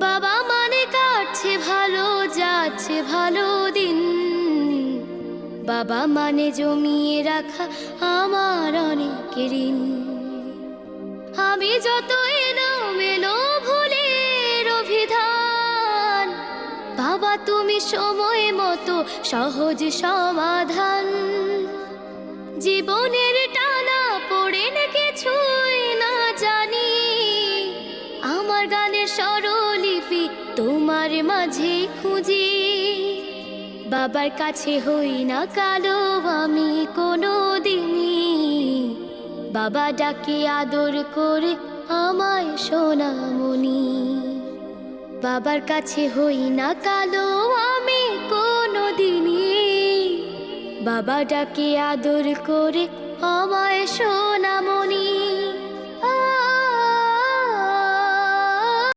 বাবা মানে কাটছে ভালো, যাচ্ছে ভালো দিন। বাবা মানে জমিয়ে রাখা আমার অনেক ঋণ। আমি যত এলোমেলো ভুলের অভিধান, বাবা তুমি সময় মতো সহজ সমাধান। জীবনের টানা পড়ে না কিছুই না জানি, আমার গানের স্বরলিপি তোমার মাঝে খুঁজি। বাবার কাছে হই না কালো আমি কোনো দিনই, বাবা ডাকে আদর করে আমায় সোনামণি। বাবার কাছে হই না কালো আমি কোনো দিনই, বাবা ডাকে আদর করে আমায় সোনামণি।